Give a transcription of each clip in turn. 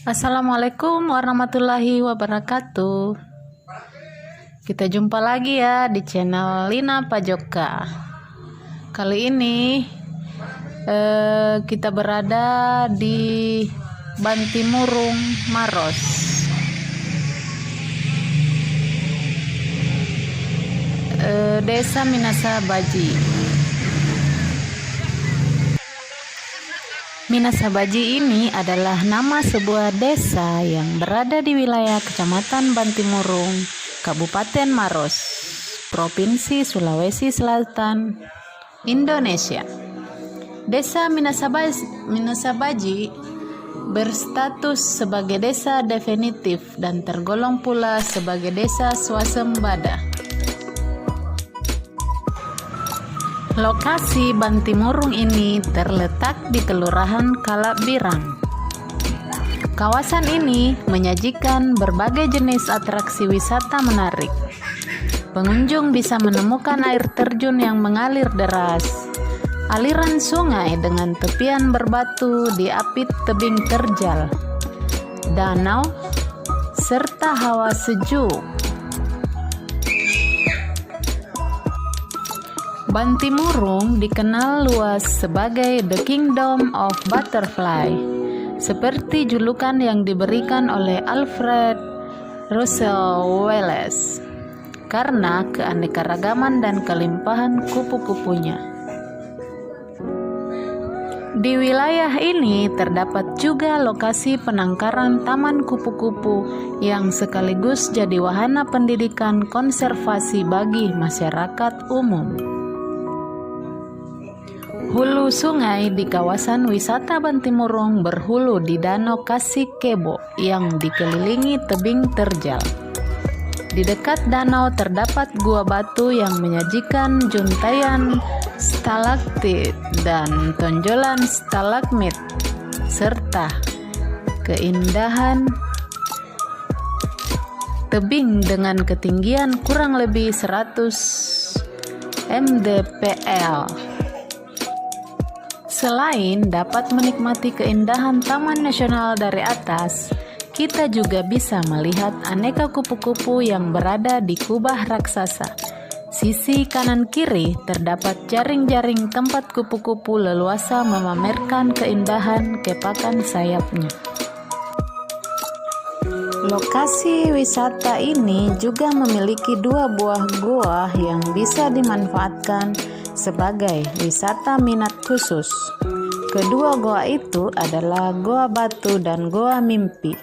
Assalamualaikum warahmatullahi wabarakatuh. Kita jumpa lagi ya di channel Lina Pajoka. Kali ini kita berada di Bantimurung, Maros. Desa Minasabaji. Minasabaji ini adalah nama sebuah desa yang berada di wilayah Kecamatan Bantimurung, Kabupaten Maros, Provinsi Sulawesi Selatan, Indonesia. Desa Minasabaji berstatus sebagai desa definitif dan tergolong pula sebagai desa swasembada. Lokasi Bantimurung ini terletak di Kelurahan Kalabirang. Kawasan ini menyajikan berbagai jenis atraksi wisata menarik. Pengunjung bisa menemukan air terjun yang mengalir deras, aliran sungai dengan tepian berbatu di apit tebing terjal, danau, serta hawa sejuk. Bantimurung dikenal luas sebagai The Kingdom of Butterfly, seperti julukan yang diberikan oleh Alfred Russel Wallace, karena keanekaragaman dan kelimpahan kupu-kupunya. Di wilayah ini terdapat juga lokasi penangkaran taman kupu-kupu yang sekaligus jadi wahana pendidikan konservasi bagi masyarakat umum. Hulu sungai di kawasan wisata Bantimurung berhulu di Danau Kasikebo yang dikelilingi tebing terjal. Di dekat danau terdapat gua batu yang menyajikan juntayan stalaktit dan tonjolan stalagmit, serta keindahan tebing dengan ketinggian kurang lebih 100 mdpl. Selain dapat menikmati keindahan Taman Nasional dari atas, kita juga bisa melihat aneka kupu-kupu yang berada di kubah raksasa. Sisi kanan kiri terdapat jaring-jaring tempat kupu-kupu leluasa memamerkan keindahan kepakan sayapnya. Lokasi wisata ini juga memiliki 2 buah goa yang bisa dimanfaatkan sebagai wisata minat khusus. Kedua goa itu adalah Goa Batu dan Goa Mimpi.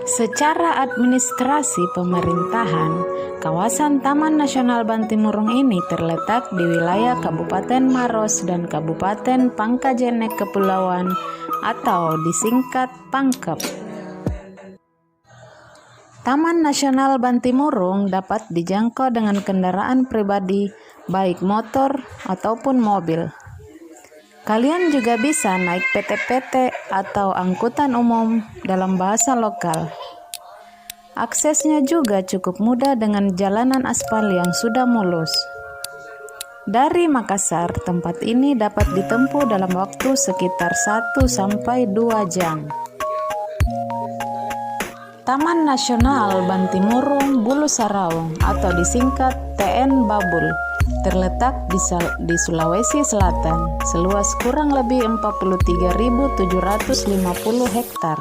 Secara administrasi pemerintahan, kawasan Taman Nasional Bantimurung ini terletak di wilayah Kabupaten Maros dan Kabupaten Pangkajenek Kepulauan atau disingkat Pangkep. Taman Nasional Bantimurung dapat dijangkau dengan kendaraan pribadi, baik motor ataupun mobil. Kalian juga bisa naik PT-PT atau angkutan umum dalam bahasa lokal. Aksesnya juga cukup mudah dengan jalanan aspal yang sudah mulus. Dari Makassar, tempat ini dapat ditempuh dalam waktu sekitar 1-2 jam. Taman Nasional Bantimurung Bulu Saraung atau disingkat TN Babul terletak di Sulawesi Selatan, seluas kurang lebih 43.750 hektar.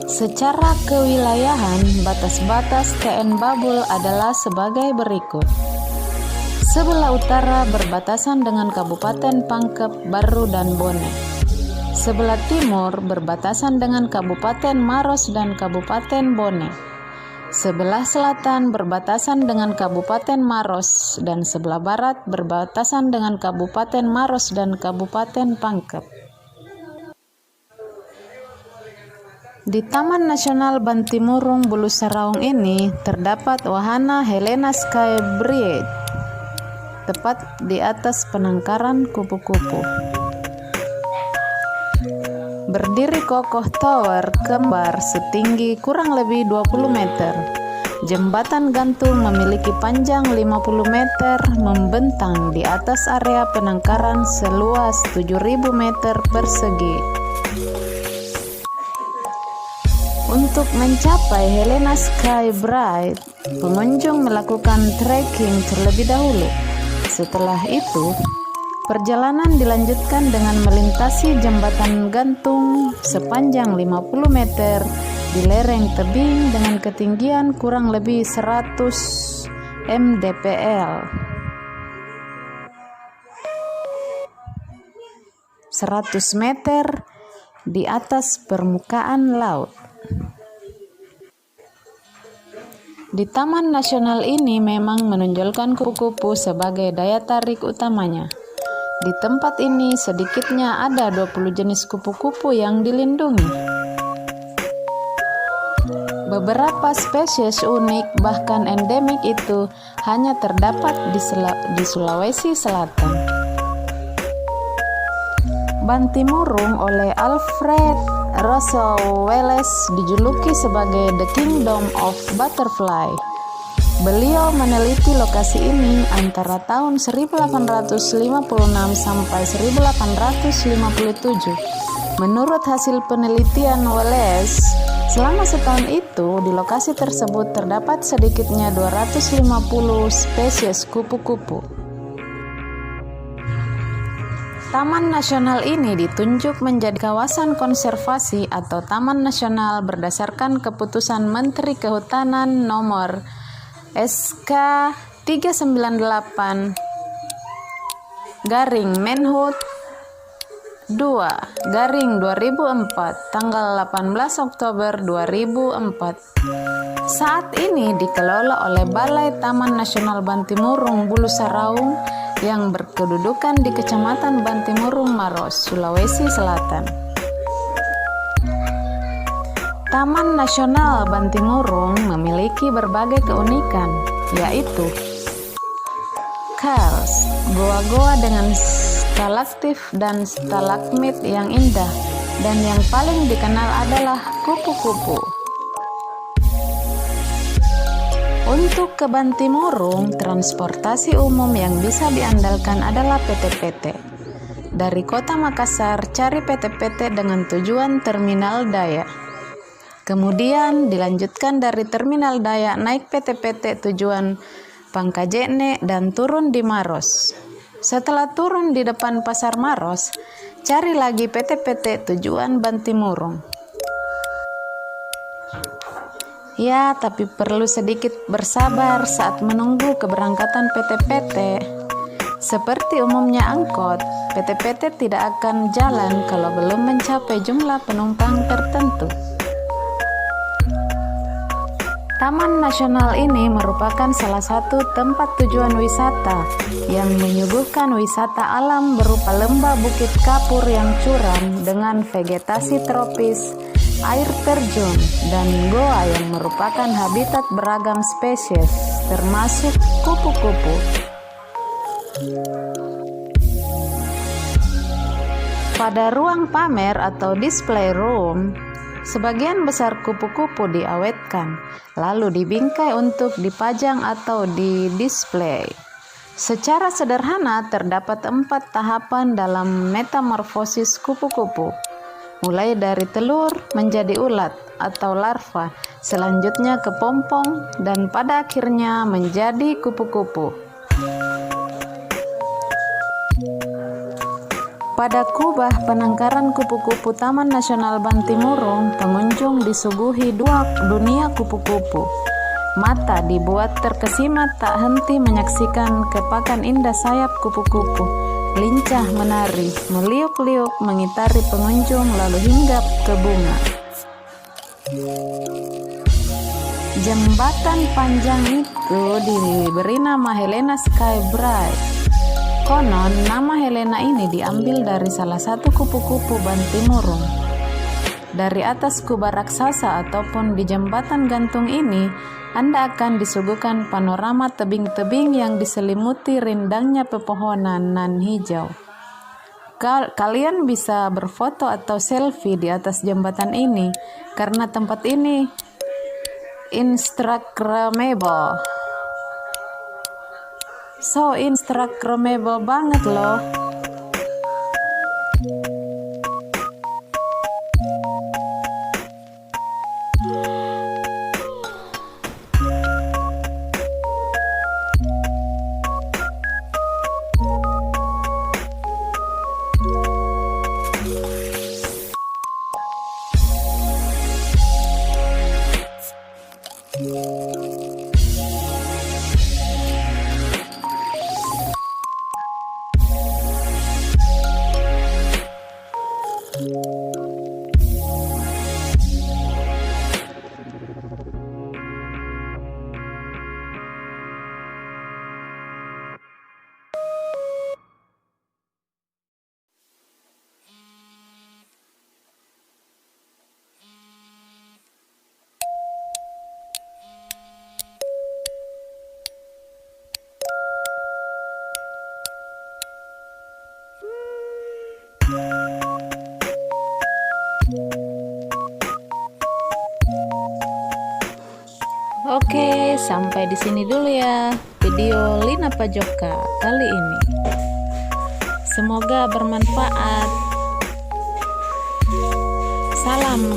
Secara kewilayahan, batas-batas TN Babul adalah sebagai berikut. Sebelah utara berbatasan dengan Kabupaten Pangkep, Baru, dan Bone. Sebelah timur berbatasan dengan Kabupaten Maros dan Kabupaten Bone. Sebelah selatan berbatasan dengan Kabupaten Maros dan sebelah barat berbatasan dengan Kabupaten Maros dan Kabupaten Pangkep. Di Taman Nasional Bantimurung Bulu Saraung ini terdapat wahana Helena Sky Bridge, tepat di atas penangkaran kupu-kupu. Berdiri kokoh tower kembar setinggi kurang lebih 20 meter Jembatan gantung memiliki panjang 50 meter membentang di atas area penangkaran seluas 7.000 meter persegi. Untuk mencapai Helena Sky Bright, pengunjung melakukan trekking terlebih dahulu. Setelah itu, perjalanan dilanjutkan dengan melintasi jembatan gantung sepanjang 50 meter di lereng tebing dengan ketinggian kurang lebih 100 mdpl. 100 meter di atas permukaan laut. Di Taman Nasional ini memang menonjolkan kupu-kupu sebagai daya tarik utamanya. Di tempat ini sedikitnya ada 20 jenis kupu-kupu yang dilindungi. Beberapa spesies unik bahkan endemik itu hanya terdapat di Sulawesi Selatan. Bantimurung oleh Alfred Russel Wallace dijuluki sebagai The Kingdom of Butterfly. Beliau meneliti lokasi ini antara tahun 1856 sampai 1857. Menurut hasil penelitian Wallace, selama setahun itu di lokasi tersebut terdapat sedikitnya 250 spesies kupu-kupu. Taman nasional ini ditunjuk menjadi kawasan konservasi atau taman nasional berdasarkan keputusan Menteri Kehutanan nomor SK 398 Menhub 2/2004 tanggal 18 Oktober 2004. Saat ini dikelola oleh Balai Taman Nasional Bantimurung Bulu Saraung yang berkedudukan di Kecamatan Bantimurung Maros, Sulawesi Selatan. Taman Nasional Bantimurung memiliki berbagai keunikan, yaitu karst, goa-goa dengan stalaktif dan stalagmit yang indah, dan yang paling dikenal adalah kupu-kupu. Untuk ke Bantimurung, transportasi umum yang bisa diandalkan adalah PT-PT. Dari kota Makassar, cari PT-PT dengan tujuan Terminal Dayak. Kemudian dilanjutkan dari Terminal Dayak naik PT-PT tujuan Pangkajene dan turun di Maros. Setelah turun di depan Pasar Maros, cari lagi PT-PT tujuan Bantimurung. Ya, tapi perlu sedikit bersabar saat menunggu keberangkatan PT-PT. Seperti umumnya angkot, PT-PT tidak akan jalan kalau belum mencapai jumlah penumpang tertentu. Taman nasional ini merupakan salah satu tempat tujuan wisata yang menyuguhkan wisata alam berupa lembah Bukit Kapur yang curam dengan vegetasi tropis, air terjun, dan goa yang merupakan habitat beragam spesies, termasuk kupu-kupu. Pada ruang pamer atau display room, sebagian besar kupu-kupu diawetkan, lalu dibingkai untuk dipajang atau didisplay. Secara sederhana, terdapat 4 tahapan dalam metamorfosis kupu-kupu. Mulai dari telur menjadi ulat atau larva, selanjutnya kepompong, dan pada akhirnya menjadi kupu-kupu. Pada kubah penangkaran kupu-kupu Taman Nasional Bantimurung, pengunjung disuguhi dunia kupu-kupu. Mata dibuat terkesima tak henti menyaksikan kepakan indah sayap kupu-kupu. Lincah menari, meliuk-liuk mengitari pengunjung lalu hinggap ke bunga. Jembatan panjang itu diberi nama Helena Sky Bright. Konon nama Helena ini diambil dari salah satu kupu-kupu Bantimurung. Dari atas kubah raksasa ataupun di jembatan gantung ini, Anda akan disuguhkan panorama tebing-tebing yang diselimuti rindangnya pepohonan nan hijau. Kalian bisa berfoto atau selfie di atas jembatan ini karena tempat ini Instagramable. So Instagramable banget loh. Oke, sampai di sini dulu ya video Lina Pajoka kali ini. Semoga bermanfaat. Salam